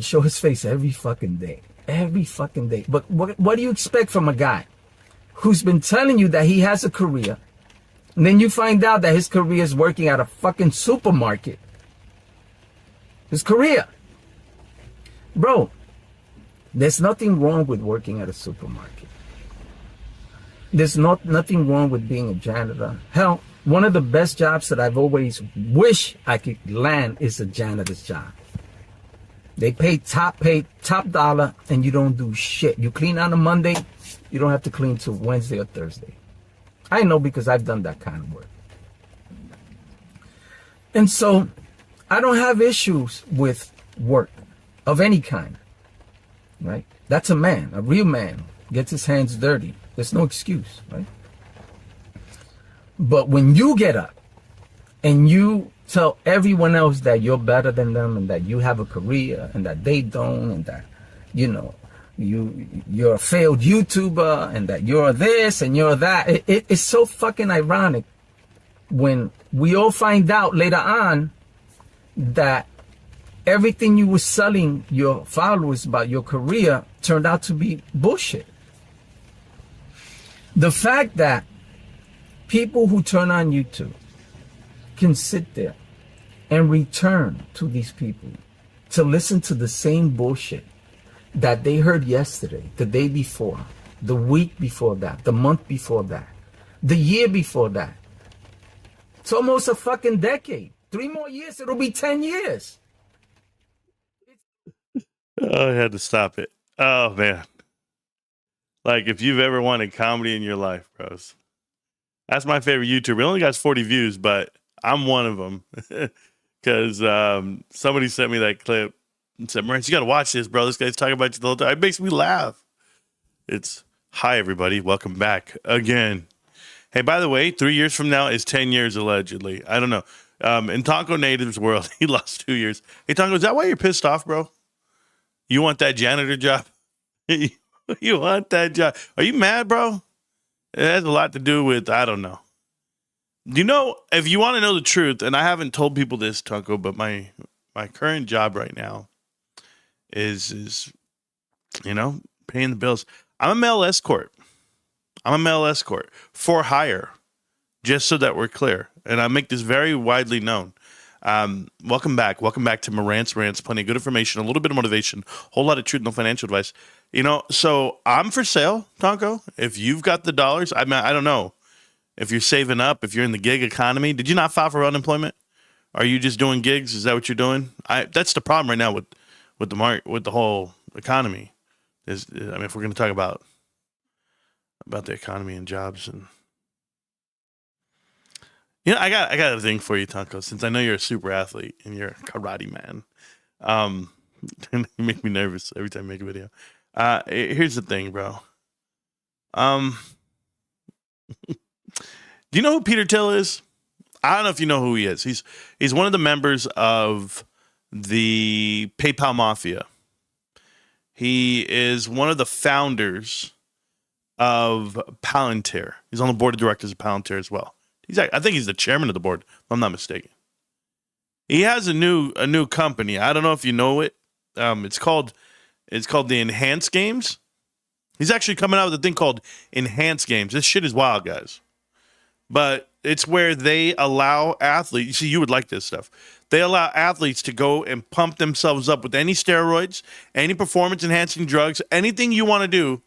show his face every fucking day. Every fucking day. But what do you expect from a guy who's been telling you that he has a career, and then you find out that his career is working at a fucking supermarket? His career. Bro, there's nothing wrong with working at a supermarket. There's nothing wrong with being a janitor. Hell, one of the best jobs that I've always wished I could land is a janitor's job. They pay top dollar, and you don't do shit. You clean on a Monday, you don't have to clean till Wednesday or Thursday. I know because I've done that kind of work. And so I don't have issues with work of any kind, right? That's a man, a real man, gets his hands dirty. There's no excuse, right? But when you get up and you tell everyone else that you're better than them and that you have a career and that they don't, and that, you know, you're a failed YouTuber and that you're this and you're that, it's so fucking ironic when we all find out later on that everything you were selling your followers about your career turned out to be bullshit. The fact that people who turn on YouTube can sit there and return to these people to listen to the same bullshit that they heard yesterday, the day before, the week before that, the month before that, the year before that. It's almost a fucking decade. 3 more years, it'll be 10 years. Oh, I had to stop it. Oh, man. Like, if you've ever wanted comedy in your life, bros, that's my favorite YouTuber. He only got 40 views, but I'm one of them. Because somebody sent me that clip and said, Marantz, you got to watch this, bro. This guy's talking about you the whole time. It makes me laugh. It's, hi, everybody. Welcome back again. Hey, by the way, 3 years from now is 10 years, allegedly. I don't know. In Taco Native's world, he lost 2 years. Hey, Taco, is that why you're pissed off, bro? You want that janitor job? You want that job? Are you mad, bro? It has a lot to do with, I don't know. You know, if you want to know the truth, and I haven't told people this, Taco, but my current job right now is you know, paying the bills. I'm a male escort. For hire, just so that we're clear. And I make this very widely known. Welcome back. Welcome back to Marantz Rantz. Plenty of good information, a little bit of motivation, a whole lot of truth, no financial advice. You know, so I'm for sale, Taco. If you've got the dollars, I mean, I don't know. If you're saving up, if you're in the gig economy, did you not file for unemployment? Are you just doing gigs? Is that what you're doing? That's the problem right now with the whole economy. I mean, if we're going to talk about the economy and jobs, and you know, I got a thing for you, Taco. Since I know you're a super athlete and you're a karate man, you make me nervous every time I make a video. Here's the thing, bro. Do you know who Peter Thiel is? I don't know if you know who he is. He's one of the members of the PayPal Mafia. He is one of the founders of Palantir. He's on the board of directors of Palantir as well. I think he's the chairman of the board, if I'm not mistaken. He has a new company. I don't know if you know it. It's called the Enhanced Games. He's actually coming out with a thing called Enhanced Games. This shit is wild, guys. But it's where they allow athletes, you see, you would like this stuff. They allow athletes to go and pump themselves up with any steroids, any performance-enhancing drugs, anything you want to do,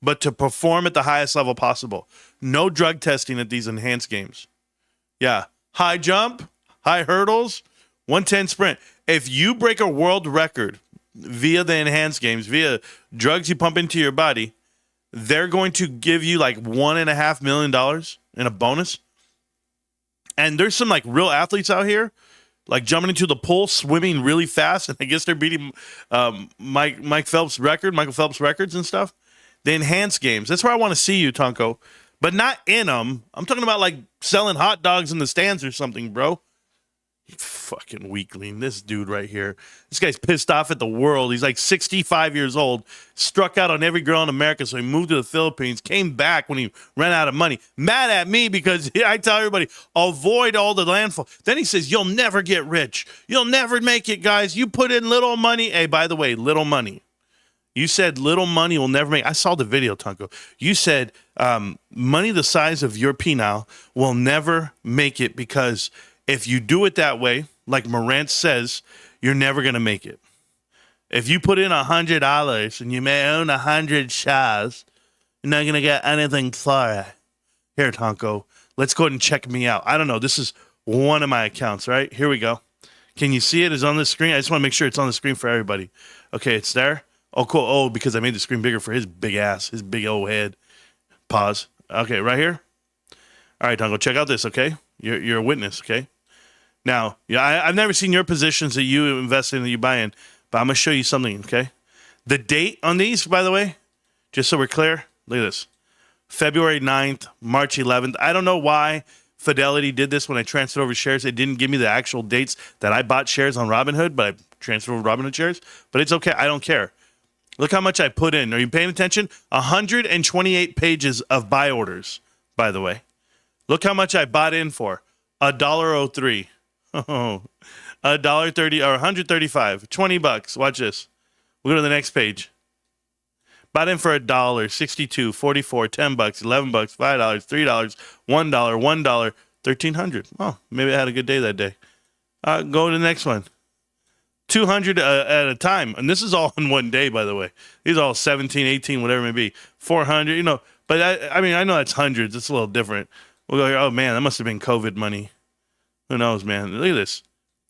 but to perform at the highest level possible. No drug testing at these Enhanced Games. Yeah. High jump, high hurdles, 110 sprint. If you break a world record via the Enhanced Games, via drugs you pump into your body, they're going to give you like $1.5 million in a bonus. And there's some like real athletes out here, like jumping into the pool, swimming really fast, and I guess they're beating Michael Phelps' records and stuff. The Enhanced Games. That's where I want to see you, Tonko. But not in them. I'm talking about like selling hot dogs in the stands or something, bro. Fucking weakling. This dude right here. This guy's pissed off at the world. He's like 65 years old, struck out on every girl in America, so he moved to the Philippines, came back when he ran out of money. Mad at me because I tell everybody, avoid all the landfall. Then he says, you'll never get rich. You'll never make it, guys. You put in little money. Hey, by the way, little money. You said little money will never make. I saw the video, Tonko. You said money the size of your penile will never make it because if you do it that way, like Marantz says, you're never going to make it. If you put in $100 and you may own 100 shares, you're not going to get anything for it. Here, Tonko, let's go ahead and check me out. I don't know. This is one of my accounts, right? Here we go. Can you see it? It's on the screen. I just want to make sure it's on the screen for everybody. Okay, it's there. Oh, cool. Oh, because I made the screen bigger for his big ass, his big old head. Pause. Okay, right here. All right, Tonko, check out this, okay? You're a witness, okay? Now, yeah, I've never seen your positions that you invest in, that you buy in, but I'm going to show you something, okay? The date on these, by the way, just so we're clear, look at this. February 9th, March 11th. I don't know why Fidelity did this when I transferred over shares. It didn't give me the actual dates that I bought shares on Robinhood, but I transferred over Robinhood shares. But it's okay. I don't care. Look how much I put in. Are you paying attention? 128 pages of buy orders, by the way. Look how much I bought in for. $1.03. Oh, $1.30 or 135, $20. Watch this. We'll go to the next page. Bought in for $1, 62, 44, $10, $11, $5, $3, $1, $1, 1,300. Oh, maybe I had a good day that day. Go to the next one. 200 at a time, and this is all in one day, by the way. These are all 17, 18, whatever it may be. 400, you know. But I mean, I know that's hundreds. It's a little different. We'll go here. Oh man, that must have been COVID money. Who knows, man? Look at this.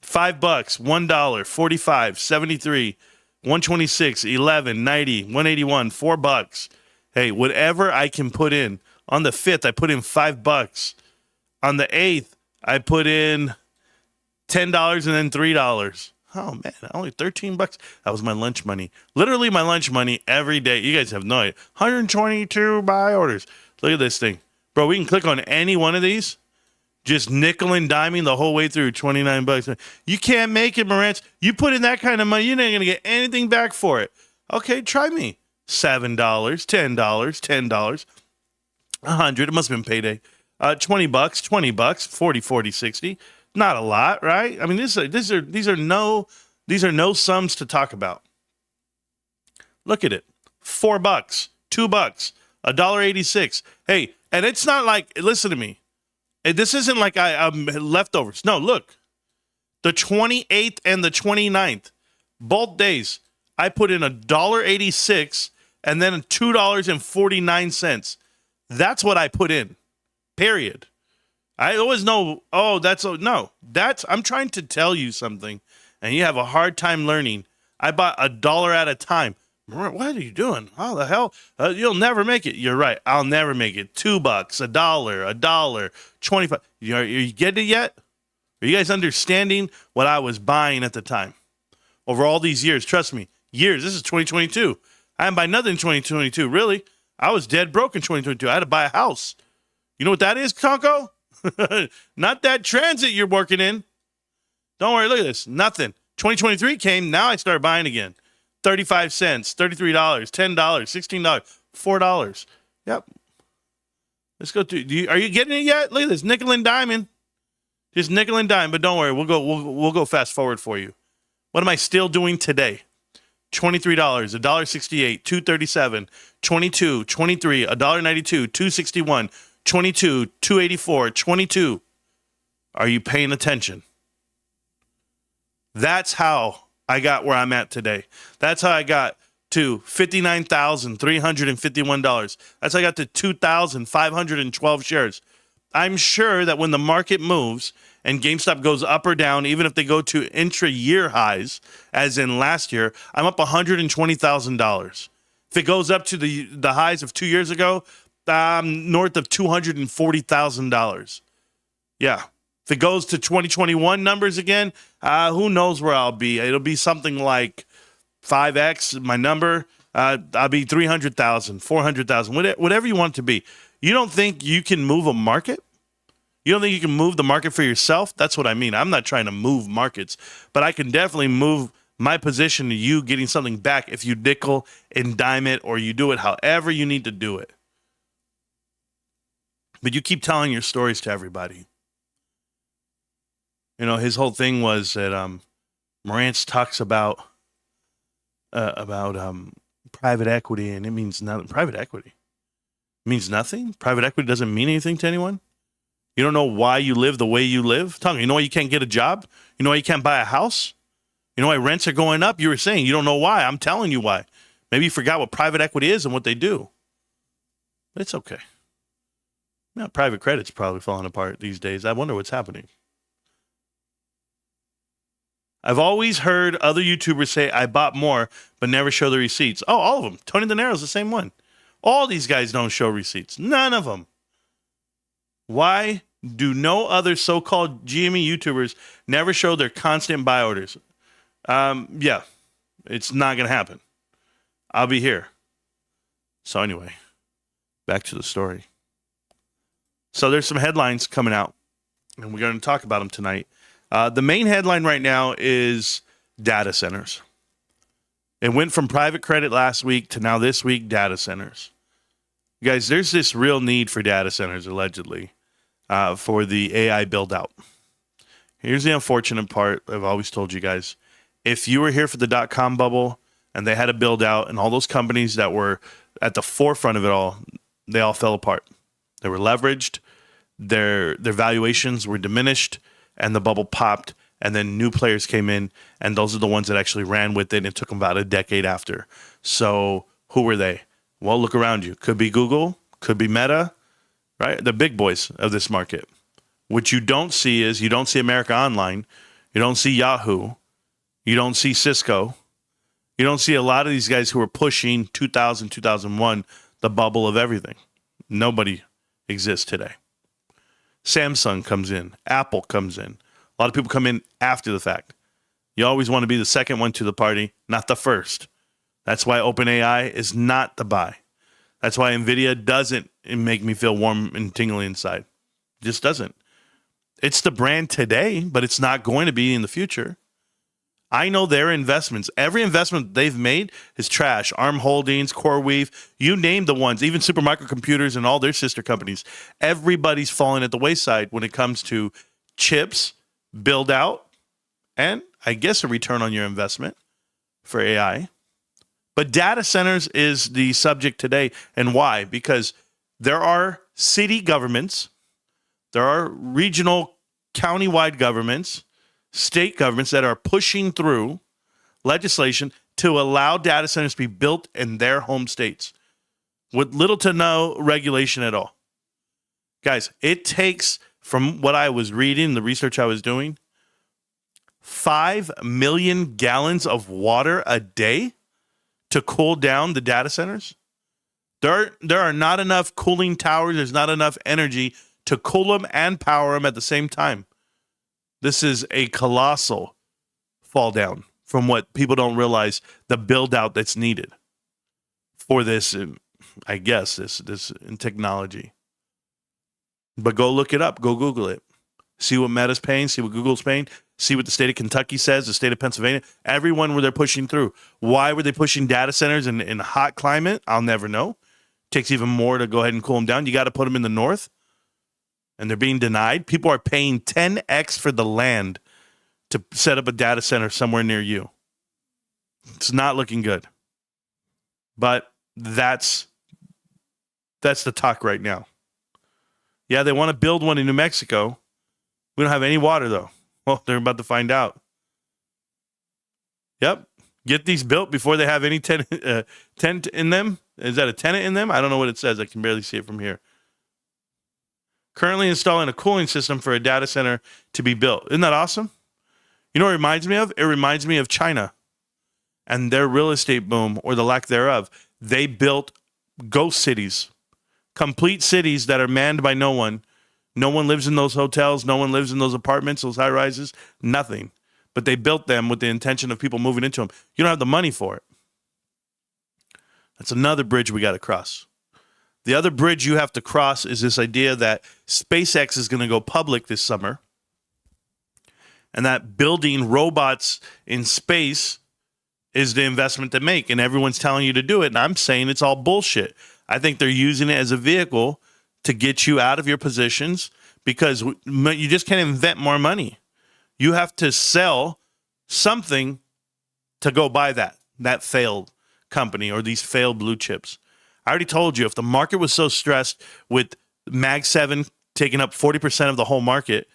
$5, $1, 45, 73, 126, 11, 90, 181, $4. Hey, whatever I can put in. On the 5th, I put in $5. On the 8th, I put in $10 and then $3. Oh man, only $13. That was my lunch money. Literally my lunch money every day. You guys have no idea. 122 buy orders. Look at this thing. Bro, we can click on any one of these. Just nickel and diming the whole way through, $29. You can't make it, Marantz. You put in that kind of money, you're not going to get anything back for it. Okay, try me. $7, $10, $10, 100. It must have been payday. $20, 40, 40, 60. Not a lot, right? I mean, these are no sums to talk about. Look at it. $4, $2, $1.86. Hey, and it's not like, listen to me. This isn't like I'm leftovers. No, look. The 28th and the 29th, both days, I put in $1.86 and then $2.49. That's what I put in. Period. I always know, I'm trying to tell you something, and you have a hard time learning. I bought $1 at a time. What are you doing? How the hell? You'll never make it. You're right. I'll never make it. $2, $1, 25. Are you getting it yet? Are you guys understanding what I was buying at the time? Over all these years, trust me, years. This is 2022. I didn't buy nothing in 2022, really. I was dead broke in 2022. I had to buy a house. You know what that is, Conco? Not that transit you're working in. Don't worry, look at this. Nothing. 2023 came, now I started buying again. 35 cents, $33, $10, $16, $4. Yep. Let's go to. Are you getting it yet? Look at this, nickel and diamond. Just nickel and dime. But don't worry, we'll go fast forward for you. What am I still doing today? $23, $1.68, $2.37, $22, $23, $1.92, $2.61, $22, $2.84, $22. Are you paying attention? That's how I got where I'm at today. That's how I got to $59,351. That's how I got to 2,512 shares. I'm sure that when the market moves and GameStop goes up or down, even if they go to intra-year highs, as in last year, I'm up $120,000. If it goes up to the highs of 2 years ago, I'm north of $240,000. Yeah. If it goes to 2021 numbers again, who knows where I'll be. It'll be something like 5X, my number. I'll be 300,000, 400,000, whatever you want it to be. You don't think you can move a market? You don't think you can move the market for yourself? That's what I mean. I'm not trying to move markets, but I can definitely move my position to you getting something back if you nickel and dime it, or you do it however you need to do it. But you keep telling your stories to everybody. You know, his whole thing was that Marantz talks about private equity, and it means nothing. Private equity means nothing. Private equity doesn't mean anything to anyone. You don't know why you live the way you live. Tell me, you know why you can't get a job? You know why you can't buy a house? You know why rents are going up? You were saying you don't know why. I'm telling you why. Maybe you forgot what private equity is and what they do. It's okay. Yeah, private credit's probably falling apart these days. I wonder what's happening. I've always heard other YouTubers say, I bought more, but never show the receipts. Oh, all of them. Tony De Niro's the same one. All these guys don't show receipts. None of them. Why do no other so-called GME YouTubers never show their constant buy orders? Yeah, it's not going to happen. I'll be here. So anyway, back to the story. So there's some headlines coming out, and we're going to talk about them tonight. The main headline right now is data centers. It went from private credit last week to now this week, data centers. Guys, there's this real need for data centers, allegedly, for the AI build-out. Here's the unfortunate part I've always told you guys. If you were here for the dot-com bubble and they had a build-out and all those companies that were at the forefront of it all, they all fell apart. They were leveraged, their valuations were diminished, and the bubble popped, and then new players came in, and those are the ones that actually ran with it, and it took them about a decade after. So who were they? Well, look around you. Could be Google, could be Meta, right? The big boys of this market. What you don't see is you don't see America Online, you don't see Yahoo, you don't see Cisco, you don't see a lot of these guys who are pushing 2000, 2001, the bubble of everything. Nobody exists today. Samsung comes in. Apple comes in. A lot of people come in after the fact. You always want to be the second one to the party, not the first. That's why OpenAI is not the buy. That's why NVIDIA doesn't make me feel warm and tingly inside. It just doesn't. It's the brand today, but it's not going to be in the future. I know their investments. Every investment they've made is trash. ARM Holdings, CoreWeave, you name the ones, even Supermicro Computers and all their sister companies. Everybody's falling at the wayside when it comes to chips, build out, and I guess a return on your investment for AI. But data centers is the subject today. And why? Because there are city governments, there are regional, county-wide governments, state governments that are pushing through legislation to allow data centers to be built in their home states with little to no regulation at all. Guys, it takes, from what I was reading, the research I was doing, 5 million gallons of water a day to cool down the data centers. There are not enough cooling towers. There's not enough energy to cool them and power them at the same time. This is a colossal fall down from what people don't realize, the build out that's needed for this, I guess, this in technology. But go look it up. Go Google it. See what Meta's paying. See what Google's paying. See what the state of Kentucky says, the state of Pennsylvania. Everyone where they're pushing through. Why were they pushing data centers in a hot climate? I'll never know. Takes even more to go ahead and cool them down. You got to put them in the north. And they're being denied. People are paying 10x for the land to set up a data center somewhere near you. It's not looking good. But that's the talk right now. Yeah, they want to build one in New Mexico. We don't have any water, though. Well, they're about to find out. Yep. Get these built before they have any tent in them. Is that a tenant in them? I don't know what it says. I can barely see it from here. Currently installing a cooling system for a data center to be built. Isn't that awesome? You know what it reminds me of? It reminds me of China and their real estate boom, or the lack thereof. They built ghost cities, complete cities that are manned by no one. No one lives in those hotels. No one lives in those apartments, those high rises, nothing. But they built them with the intention of people moving into them. You don't have the money for it. That's another bridge we got to cross. The other bridge you have to cross is this idea that SpaceX is going to go public this summer, and that building robots in space is the investment to make, and everyone's telling you to do it, and I'm saying it's all bullshit. I think they're using it as a vehicle to get you out of your positions because you just can't invent more money. You have to sell something to go buy that failed company or these failed blue chips. I already told you, if the market was so stressed with Mag 7 taking up 40% of the whole market,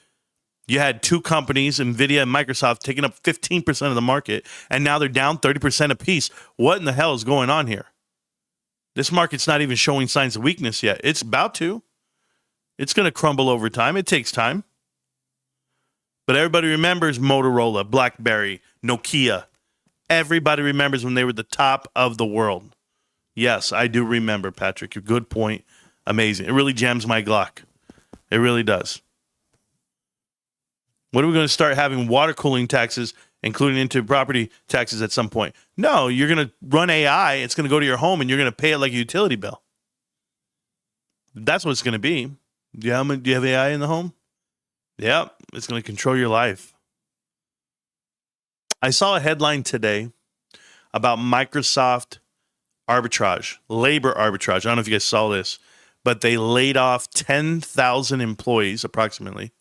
you had two companies, NVIDIA and Microsoft, taking up 15% of the market, and now they're down 30% apiece. What in the hell is going on here? This market's not even showing signs of weakness yet. It's about to. It's going to crumble over time. It takes time. But everybody remembers Motorola, BlackBerry, Nokia. Everybody remembers when they were the top of the world. Yes, I do remember, Patrick. Your good point. Amazing. It really jams my Glock. It really does. What are we going to start having water cooling taxes, including into property taxes at some point? No, you're going to run AI. It's going to go to your home, and you're going to pay it like a utility bill. That's what it's going to be. Do you have AI in the home? Yep, it's going to control your life. I saw a headline today about Microsoft arbitrage, labor arbitrage. I don't know if you guys saw this, but they laid off 10,000 employees approximately,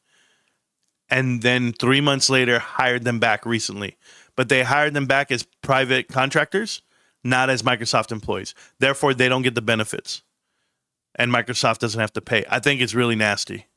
and then 3 months later hired them back recently. But they hired them back as private contractors, not as Microsoft employees. Therefore, they don't get the benefits, and Microsoft doesn't have to pay. I think it's really nasty.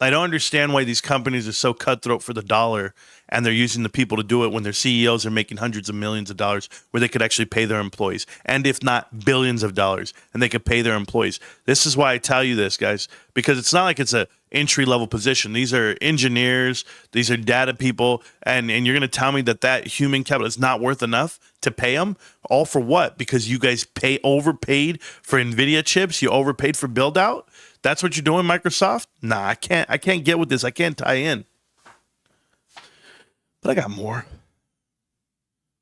I don't understand why these companies are so cutthroat for the dollar and they're using the people to do it when their CEOs are making hundreds of millions of dollars where they could actually pay their employees, and if not billions of dollars, and they could pay their employees. This is why I tell you this, guys, because it's not like it's a entry-level position. These are engineers, these are data people, and you're going to tell me that human capital is not worth enough to pay them? All for what? Because you guys overpaid for NVIDIA chips? You overpaid for build-out? That's what you're doing, Microsoft? Nah, I can't get with this. I can't tie in. But I got more.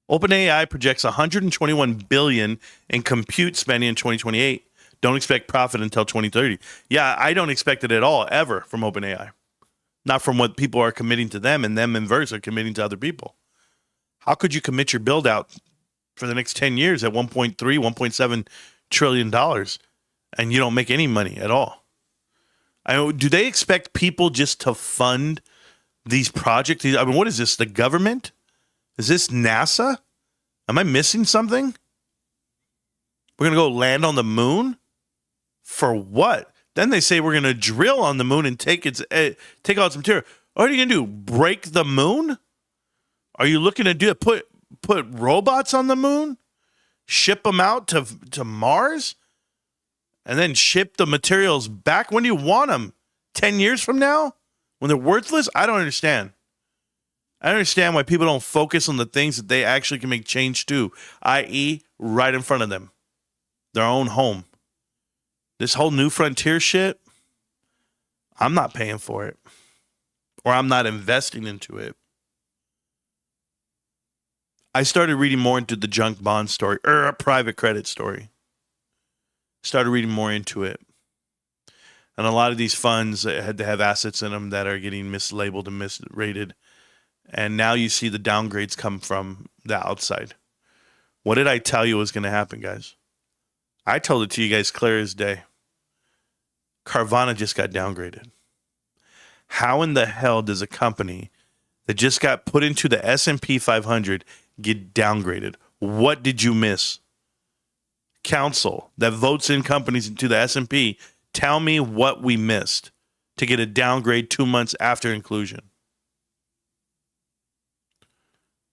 OpenAI projects $121 billion in compute spending in 2028. Don't expect profit until 2030. Yeah, I don't expect it at all, ever, from OpenAI. Not from what people are committing to them, and them inverse are committing to other people. How could you commit your build out for the next 10 years at $1.3, $1.7 trillion and you don't make any money at all? Do they expect people just to fund these projects? I mean, what is this, the government? Is this NASA? Am I missing something? We're going to go land on the moon? For what? Then they say we're going to drill on the moon and take out some material. What are you going to do? Break the moon? Are you looking to do it? Put robots on the moon? Ship them out to Mars? And then ship the materials back? When do you want them? 10 years from now? When they're worthless? I don't understand. I don't understand why people don't focus on the things that they actually can make change to, i.e. right in front of them. Their own home. This whole new frontier shit, I'm not paying for it. Or I'm not investing into it. I started reading more into the junk bond story, or a private credit story. Started reading more into it. And a lot of these funds had to have assets in them that are getting mislabeled and misrated. And now you see the downgrades come from the outside. What did I tell you was going to happen, guys? I told it to you guys clear as day. Carvana just got downgraded. How in the hell does a company that just got put into the S&P 500 get downgraded? What did you miss? Council that votes in companies into the S&P, tell me what we missed to get a downgrade 2 months after inclusion.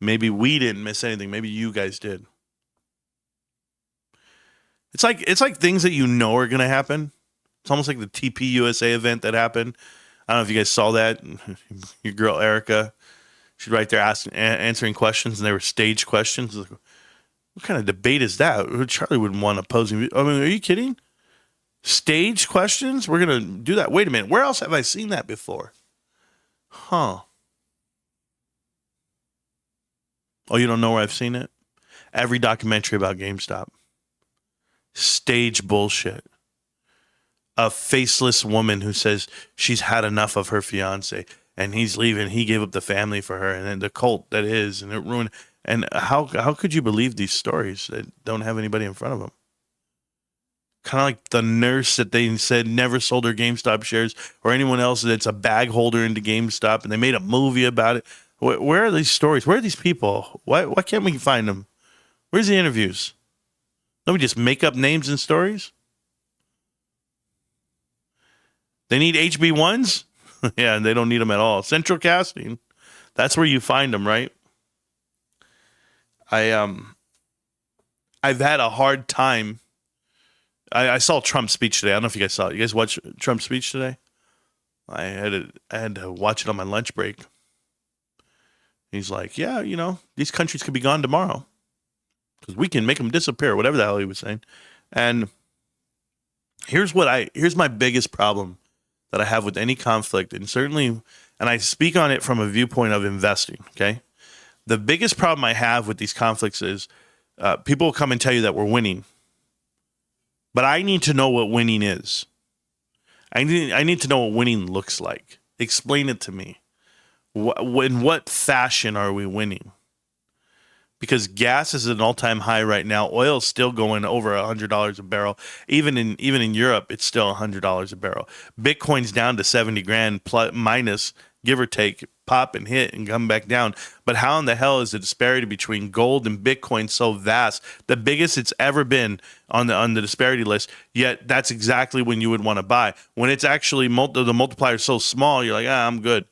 Maybe we didn't miss anything. Maybe you guys did. It's like things that you know are going to happen. It's almost like the TPUSA event that happened. I don't know if you guys saw that. Your girl Erica, she's right there answering questions, and they were staged questions. What kind of debate is that? Charlie wouldn't want opposing. I mean, are you kidding? Staged questions? We're going to do that. Wait a minute. Where else have I seen that before? Huh. Oh, you don't know where I've seen it? Every documentary about GameStop. Stage bullshit. a faceless woman who says she's had enough of her fiance and he's leaving. He gave up the family for her, and then the cult that is, and it ruined. And how could you believe these stories that don't have anybody in front of them? Kind of like the nurse that they said never sold her GameStop shares, or anyone else that's a bag holder into GameStop, and they made a movie about it. Where are these stories? Where are these people? Why can't we find them? Where's the interviews? Don't we just make up names and stories? They need HB1s? Yeah, and they don't need them at all. Central casting. That's where you find them, right? I've had a hard time. I saw Trump's speech today. I don't know if you guys saw it. You guys watch Trump's speech today? I had to watch it on my lunch break. He's like, yeah, these countries could be gone tomorrow because we can make them disappear, whatever the hell he was saying. And here's my biggest problem that I have with any conflict, and I speak on it from a viewpoint of investing, okay? The biggest problem I have with these conflicts is people will come and tell you that we're winning, but I need to know what winning is. I need to know what winning looks like. Explain it to me. In what fashion are we winning? Because gas is at an all-time high right now. Oil is still going over $100 a barrel. Even in Europe, it's still $100 a barrel. Bitcoin's down to 70 grand plus minus, give or take, pop and hit and come back down. But how in the hell is the disparity between gold and Bitcoin so vast? The biggest it's ever been on the disparity list. Yet that's exactly when you would want to buy. When it's actually the multiplier is so small, you're like, I'm good.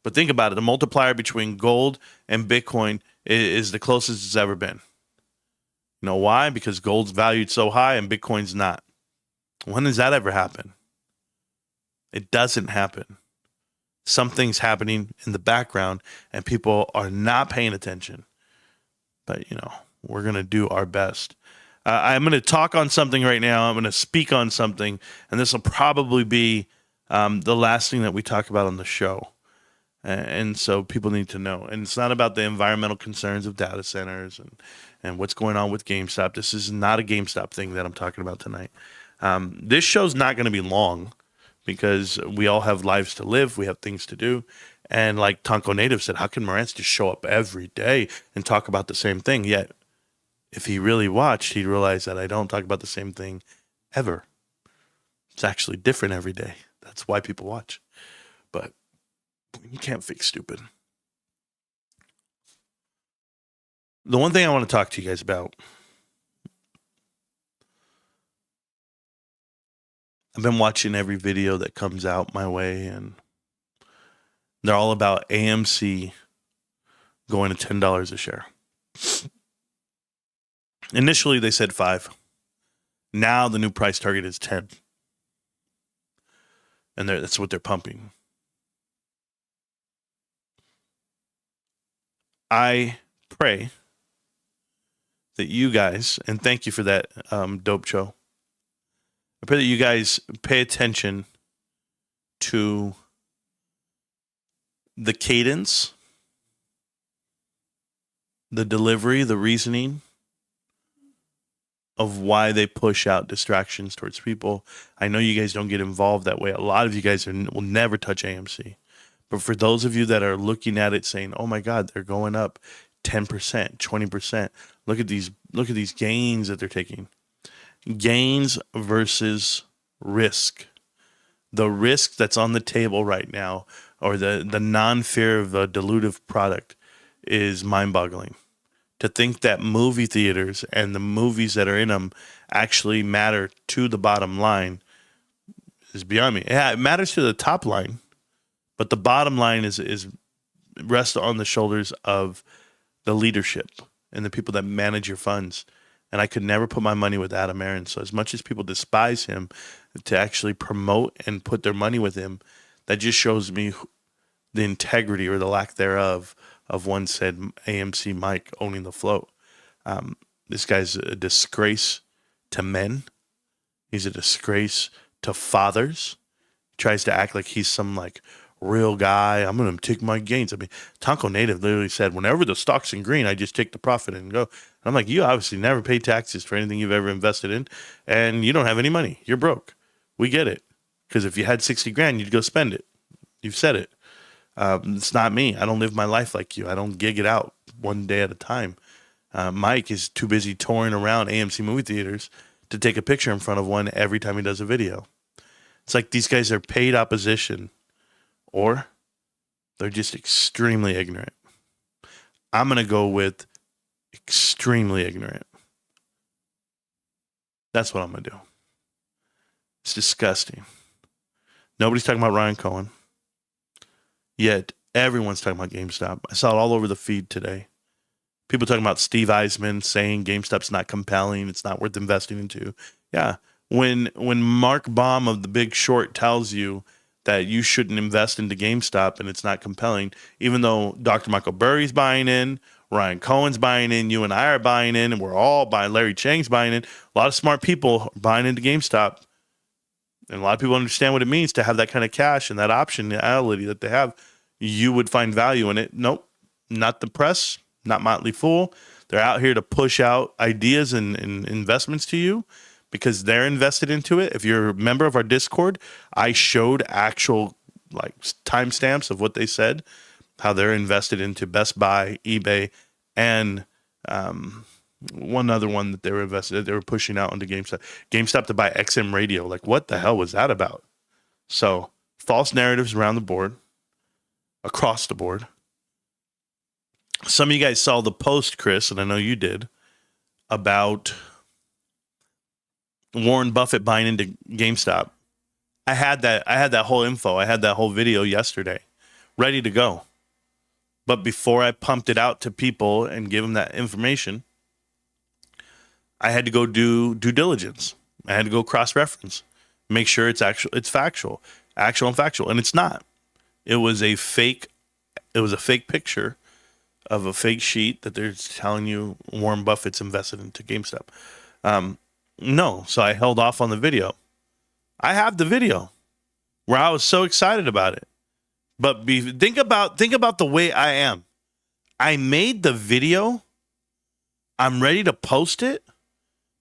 But think about it. The multiplier between gold and Bitcoin is the closest it's ever been. You know why? Because gold's valued so high and Bitcoin's not. When does that ever happen? It doesn't happen. Something's happening in the background and people are not paying attention. But, we're going to do our best. I'm going to talk on something right now. I'm going to speak on something, and this will probably be the last thing that we talk about on the show. And so people need to know. And it's not about the environmental concerns of data centers and what's going on with GameStop. This is not a GameStop thing that I'm talking about tonight. This show's not going to be long because we all have lives to live. We have things to do. And like Tonko Native said, how can Marantz just show up every day and talk about the same thing? Yet, if he really watched, he'd realize that I don't talk about the same thing ever. It's actually different every day. That's why people watch. But you can't fake stupid. The one thing I want to talk to you guys about, I've been watching every video that comes out my way, and they're all about AMC going to $10 a share. Initially, they said $5. Now the new price target is $10. And that's what they're pumping. I pray that you guys, and thank you for that, Dope Show. I pray that you guys pay attention to the cadence, the delivery, the reasoning of why they push out distractions towards people. I know you guys don't get involved that way. A lot of you guys will never touch AMC. But for those of you that are looking at it saying, oh my God, they're going up 10%, 20%. Look at these gains that they're taking. Gains versus risk. The risk that's on the table right now, or the non-fear of a dilutive product, is mind-boggling. To think that movie theaters and the movies that are in them actually matter to the bottom line is beyond me. Yeah, it matters to the top line, but the bottom line is rests on the shoulders of the leadership and the people that manage your funds. And I could never put my money with Adam Aron. So as much as people despise him, to actually promote and put their money with him, that just shows me the integrity or the lack thereof of one said AMC Mike owning the float. This guy's a disgrace to men. He's a disgrace to fathers. He tries to act like he's some like real guy. I'm going to take my gains. I mean, Tonko Native literally said, whenever the stock's in green, I just take the profit and go. And I'm like, you obviously never pay taxes for anything you've ever invested in, and you don't have any money. You're broke. We get it. Because if you had 60 grand, you'd go spend it. You've said it. It's not me. I don't live my life like you. I don't gig it out one day at a time. Mike is too busy touring around AMC movie theaters to take a picture in front of one every time he does a video. It's like these guys are paid opposition, or they're just extremely ignorant. I'm going to go with extremely ignorant. That's what I'm going to do. It's disgusting. Nobody's talking about Ryan Cohen. Yet everyone's talking about GameStop. I saw it all over the feed today. People talking about Steve Eisman saying GameStop's not compelling. It's not worth investing into. Yeah. When Mark Baum of The Big Short tells you that you shouldn't invest into GameStop and it's not compelling, even though Dr. Michael Burry's buying in, Ryan Cohen's buying in, you and I are buying in, and we're all buying, Larry Chang's buying in. A lot of smart people are buying into GameStop. And a lot of people understand what it means to have that kind of cash and that optionality that they have. You would find value in it. Nope, not the press, not Motley Fool. They're out here to push out ideas and investments to you because they're invested into it. If you're a member of our Discord, I showed actual like timestamps of what they said, how they're invested into Best Buy, eBay, and one other one that they were invested, they were pushing out into GameStop. GameStop to buy XM Radio. Like, what the hell was that about? So, false narratives around the board, across the board. Some of you guys saw the post, Chris, and I know you did, about Warren Buffett buying into GameStop. I had that whole info. I had that whole video yesterday, ready to go. But before I pumped it out to people and give them that information, I had to go do due diligence. I had to go cross-reference, make sure it's factual and factual, and it's not. It was a fake picture of a fake sheet that they're telling you Warren Buffett's invested into GameStop. No, so I held off on the video. I have the video where I was so excited about it. But think about the way I am. I made the video. I'm ready to post it.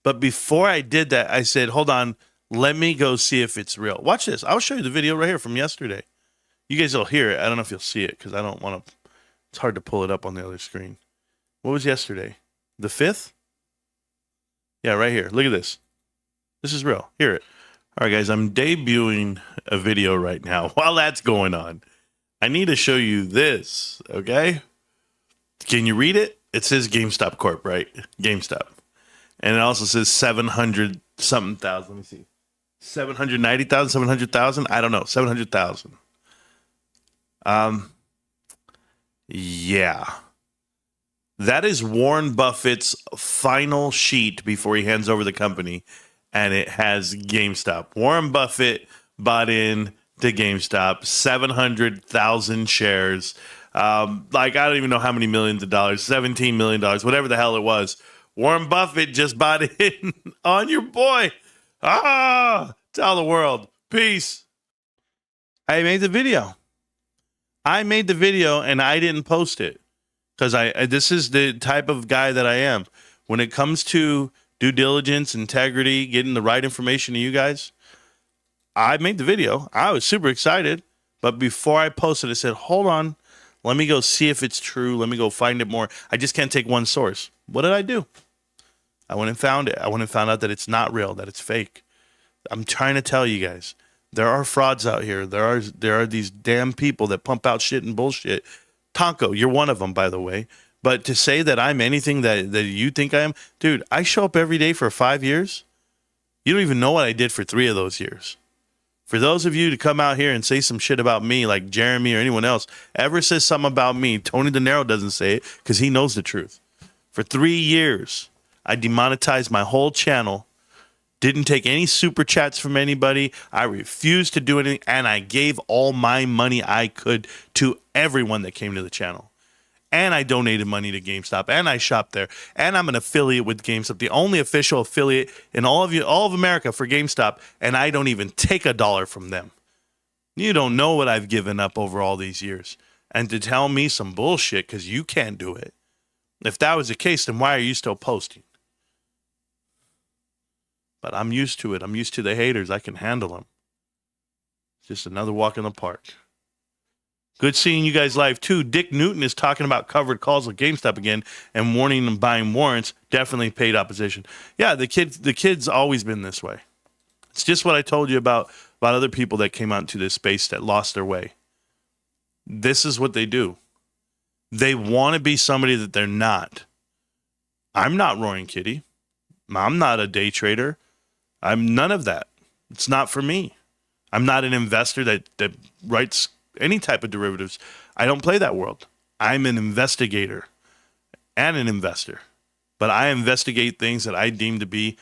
But before I did that, I said, hold on, let me go see if it's real. Watch this. I'll show you the video right here from yesterday. You guys will hear it. I don't know if you'll see it because I don't want to. It's hard to pull it up on the other screen. What was yesterday? The 5th? Yeah, right here. Look at this. This is real. Hear it. All right, guys, I'm debuting a video right now. While that's going on, I need to show you this, okay? Can you read it? It says GameStop Corp, right? GameStop. And it also says 700 something thousand. Let me see. 790,000, 700,000? I don't know. 700,000. Yeah. That is Warren Buffett's final sheet before he hands over the company, and it has GameStop. Warren Buffett bought in to GameStop, 700,000 shares. Like, I don't even know how many millions of dollars, $17 million, whatever the hell it was. Warren Buffett just bought in on your boy. Tell the world. Peace. I made the video. And I didn't post it because this is the type of guy that I am. When it comes to due diligence, integrity, getting the right information to you guys, I made the video. I was super excited. But before I posted, I said, hold on. Let me go see if it's true. Let me go find it more. I just can't take one source. What did I do? I went and found it. I went and found out that it's not real, that it's fake. I'm trying to tell you guys, there are frauds out here. There are these damn people that pump out shit and bullshit. Tonko, you're one of them, by the way. But to say that I'm anything that you think I am, dude, I show up every day for 5 years. You don't even know what I did for 3 of those years. For those of you to come out here and say some shit about me, like Jeremy or anyone else, ever says something about me, Tony De Niro doesn't say it because he knows the truth. For 3 years, I demonetized my whole channel, didn't take any super chats from anybody. I refused to do anything, and I gave all my money I could to everyone that came to the channel. And I donated money to GameStop, and I shopped there, and I'm an affiliate with GameStop, the only official affiliate in all of America for GameStop, and I don't even take $1 from them. You don't know what I've given up over all these years. And to tell me some bullshit because you can't do it. If that was the case, then why are you still posting? But I'm used to it. I'm used to the haters. I can handle them. Just another walk in the park. Good seeing you guys live, too. Dick Newton is talking about covered calls with GameStop again and warning them buying warrants. Definitely paid opposition. Yeah, the kid's always been this way. It's just what I told you about other people that came out into this space that lost their way. This is what they do. They want to be somebody that they're not. I'm not Roaring Kitty. I'm not a day trader. I'm none of that. It's not for me. I'm not an investor that writes any type of derivatives. I don't play that world. I'm an investigator and an investor. But I investigate things that I deem to be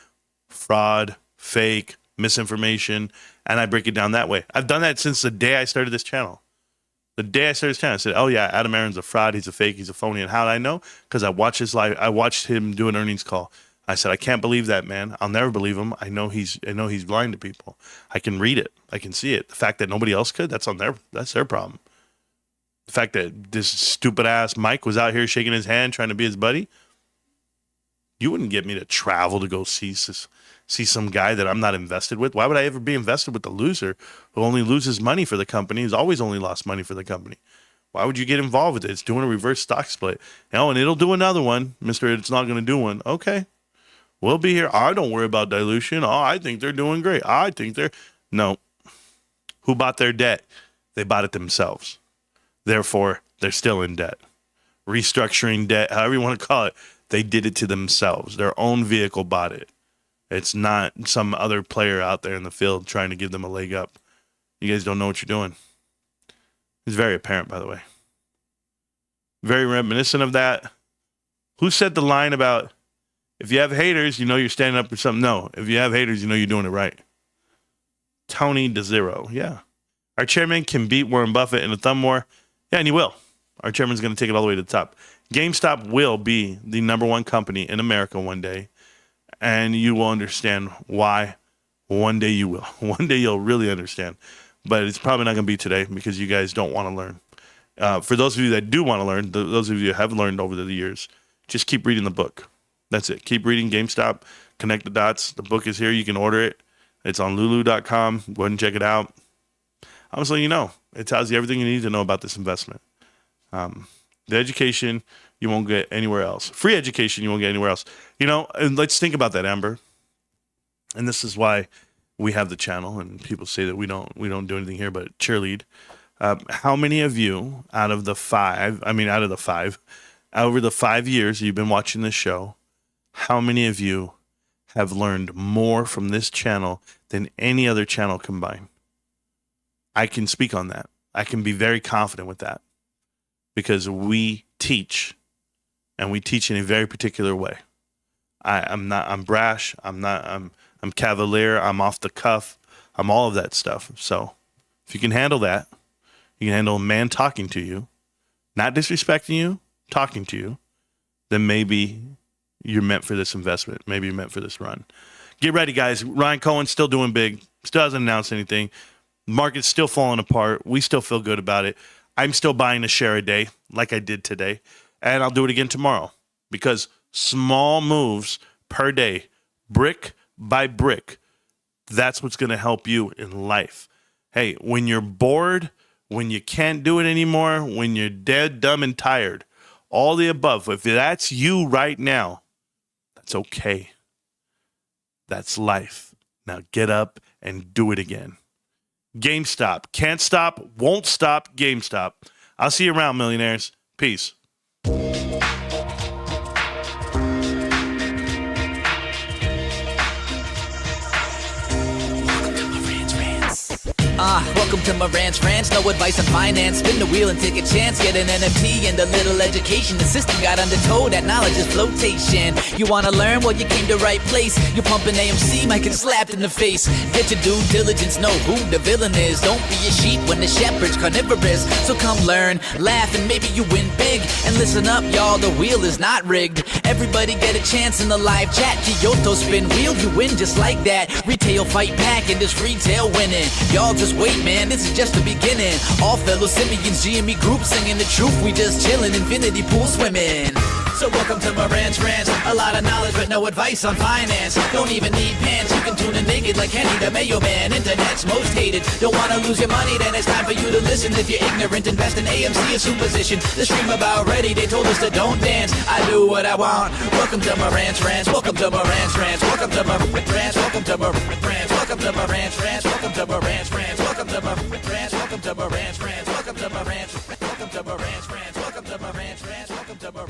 fraud, fake, misinformation, and I break it down that way. I've done that since the day I started this channel. The day I started this channel, I said, oh yeah, Adam Aron's a fraud, he's a fake, he's a phony. And how did I know? Because I watched his live. I watched him do an earnings call. I said, I can't believe that, man. I'll never believe him. I know he's lying to people. I can read it. I can see it. The fact that nobody else could, that's their problem. The fact that this stupid ass Mike was out here shaking his hand, trying to be his buddy. You wouldn't get me to travel to go see some guy that I'm not invested with. Why would I ever be invested with the loser who only loses money for the company, who's always only lost money for the company? Why would you get involved with it? It's doing a reverse stock split. Oh, and it'll do another one. Mr. It's not going to do one. Okay. We'll be here. I don't worry about dilution. Oh, I think they're doing great. I think they're... No. Who bought their debt? They bought it themselves. Therefore, they're still in debt. Restructuring debt, however you want to call it, they did it to themselves. Their own vehicle bought it. It's not some other player out there in the field trying to give them a leg up. You guys don't know what you're doing. It's very apparent, by the way. Very reminiscent of that. Who said the line about... If you have haters, you know you're standing up for something. No, if you have haters, you know you're doing it right. Tony DeZero, yeah. Our chairman can beat Warren Buffett in a thumb war. Yeah, and he will. Our chairman's going to take it all the way to the top. GameStop will be the #1 company in America one day, and you will understand why. One day you will. One day you'll really understand. But it's probably not going to be today because you guys don't want to learn. For those of you that do want to learn, those of you who have learned over the years, just keep reading the book. That's it. Keep reading GameStop. Connect the dots. The book is here. You can order it. It's on lulu.com. Go ahead and check it out. I'm just letting you know. It tells you everything you need to know about this investment. The education you won't get anywhere else. Free education you won't get anywhere else. You know, and let's think about that, Amber. And this is why we have the channel, and people say that we don't do anything here but cheerlead. How many of you over the 5 years you've been watching this show, how many of you have learned more from this channel than any other channel combined? I can speak on that. I can be very confident with that because we teach, and we teach in a very particular way. I'm brash. I'm cavalier. I'm off the cuff. I'm all of that stuff. So if you can handle that, you can handle a man talking to you, not disrespecting you, talking to you, then maybe you're meant for this investment. Maybe you're meant for this run. Get ready, guys. Ryan Cohen's still doing big. Still hasn't announced anything. Market's still falling apart. We still feel good about it. I'm still buying a share a day like I did today. And I'll do it again tomorrow because small moves per day, brick by brick, that's what's going to help you in life. Hey, when you're bored, when you can't do it anymore, when you're dead, dumb, and tired, all the above, if that's you right now, that's okay. That's life. Now get up and do it again. GameStop. Can't stop, won't stop, GameStop. I'll see you around, millionaires. Peace. Welcome to Marantz Rantz, no advice on finance. Spin the wheel and take a chance. Get an NFT and a little education. The system got undertow, that knowledge is flotation. You wanna learn? Well, you came to right place. You're pumping AMC, might get slapped in the face. Get your due diligence, know who the villain is. Don't be a sheep when the shepherd's carnivorous. So come learn, laugh, and maybe you win big. And listen up, y'all, the wheel is not rigged. Everybody get a chance in the live chat. Kyoto spin wheel, you win just like that. Retail fight back and this retail winning. Y'all just wait, man, this is just the beginning. All fellow simians, GME group singing the truth. We just chillin', infinity pool swimming. So welcome to Marantz Rantz. A lot of knowledge but no advice on finance. Don't even need pants, you can tune in naked like Henry the Mayo Man. Internet's most hated. Don't wanna lose your money, then it's time for you to listen. If you're ignorant, invest in AMC and Superposition. The stream about ready, they told us to don't dance. I do what I want. Welcome to Marantz Rantz. Welcome to Marantz Rantz. Welcome to Marantz Rantz. Welcome to Marantz Rantz. Welcome to Marantz Rantz. Welcome to Marantz Rantz. Welcome to Marantz Rantz. Welcome to Marantz Rantz. Welcome to Marantz Rantz. Welcome to Marantz Rantz. Welcome to Marantz Rantz. Welcome to Marantz